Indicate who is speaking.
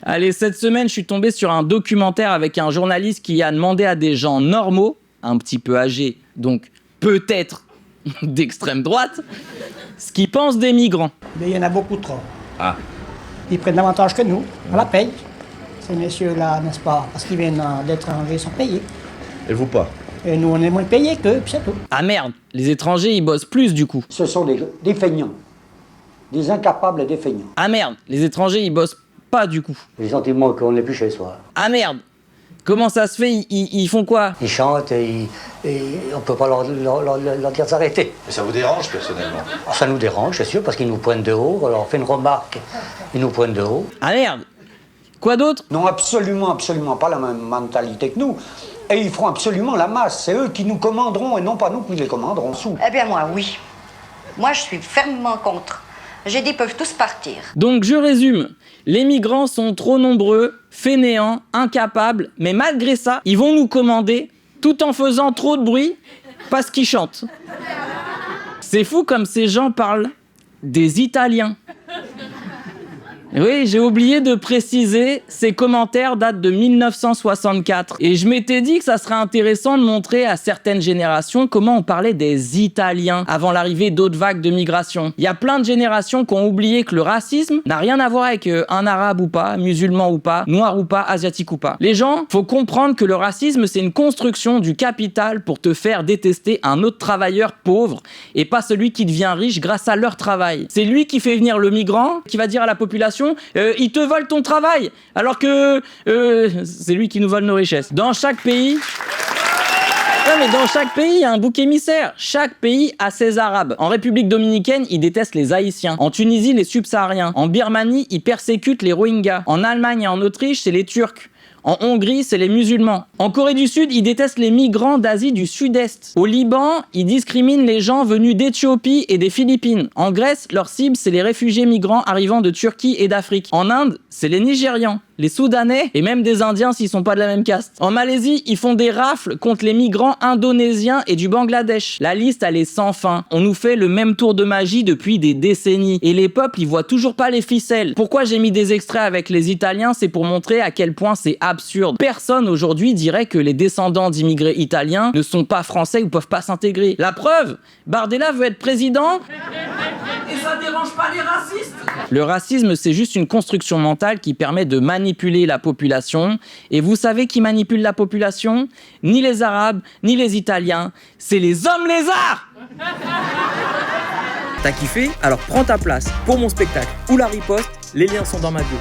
Speaker 1: Allez, cette semaine, je suis tombé sur un documentaire avec un journaliste qui a demandé à des gens normaux, un petit peu âgés, donc peut-être d'extrême droite, ce qu'ils pensent des migrants.
Speaker 2: Mais il y en a beaucoup trop.
Speaker 3: Ah.
Speaker 2: Ils prennent davantage que nous, on la paye. Ces messieurs-là, n'est-ce pas, parce qu'ils viennent d'étrangers, ils sont payés.
Speaker 3: Et vous pas?
Speaker 2: Et nous, on est moins payés qu'eux, puis c'est tout.
Speaker 1: Ah merde, les étrangers, ils bossent plus du coup.
Speaker 4: Ce sont des feignants, des incapables et des feignants.
Speaker 1: Ah merde, les étrangers, ils bossent pas du coup.
Speaker 4: Les sentiments qu'on n'est plus chez soi.
Speaker 1: Ah merde, comment ça se fait, ils font quoi?
Speaker 4: Ils chantent et on ne peut pas leur dire d'arrêter.
Speaker 3: Mais ça vous dérange personnellement?
Speaker 4: Alors, ça nous dérange, c'est sûr, parce qu'ils nous pointent de haut. Alors on fait une remarque, ils nous pointent de haut.
Speaker 1: Ah merde, quoi d'autre?
Speaker 4: Ils n'ont absolument pas la même mentalité que nous. Et ils feront absolument la masse. C'est eux qui nous commanderont et non pas nous qui les commanderons sous.
Speaker 5: Eh bien moi, oui. Moi, je suis fermement contre. J'ai dit, ils peuvent tous partir.
Speaker 1: Donc je résume, les migrants sont trop nombreux, fainéants, incapables, mais malgré ça, ils vont nous commander tout en faisant trop de bruit parce qu'ils chantent. C'est fou comme ces gens parlent des Italiens. Oui, j'ai oublié de préciser, ces commentaires datent de 1964. Et je m'étais dit que ça serait intéressant de montrer à certaines générations comment on parlait des Italiens avant l'arrivée d'autres vagues de migration. Il y a plein de générations qui ont oublié que le racisme n'a rien à voir avec un arabe ou pas, musulman ou pas, noir ou pas, asiatique ou pas. Les gens, faut comprendre que le racisme, c'est une construction du capital pour te faire détester un autre travailleur pauvre et pas celui qui devient riche grâce à leur travail. C'est lui qui fait venir le migrant, qui va dire à la population il te vole ton travail, alors que c'est lui qui nous vole nos richesses. Dans chaque pays... Ouais, mais dans chaque pays, il y a un bouc émissaire. Chaque pays a ses Arabes. En République dominicaine, ils détestent les Haïtiens. En Tunisie, les Subsahariens. En Birmanie, ils persécutent les Rohingyas. En Allemagne et en Autriche, c'est les Turcs. En Hongrie, c'est les musulmans. En Corée du Sud, ils détestent les migrants d'Asie du Sud-Est. Au Liban, ils discriminent les gens venus d'Éthiopie et des Philippines. En Grèce, leur cible, c'est les réfugiés migrants arrivant de Turquie et d'Afrique. En Inde, c'est les Nigérians, les Soudanais et même des Indiens s'ils sont pas de la même caste. En Malaisie, ils font des rafles contre les migrants indonésiens et du Bangladesh. La liste, elle est sans fin. On nous fait le même tour de magie depuis des décennies. Et les peuples, ils voient toujours pas les ficelles. Pourquoi j'ai mis des extraits avec les Italiens? C'est pour montrer à quel point c'est absurde. Personne aujourd'hui dirait que les descendants d'immigrés italiens ne sont pas français ou peuvent pas s'intégrer. La preuve, Bardella veut être président et ça dérange pas les racistes. Le racisme, c'est juste une construction mentale qui permet de manipuler la population. Et vous savez qui manipule la population? Ni les Arabes, ni les Italiens, c'est les hommes lézards. T'as kiffé? Alors prends ta place pour mon spectacle ou la riposte, les liens sont dans ma bio.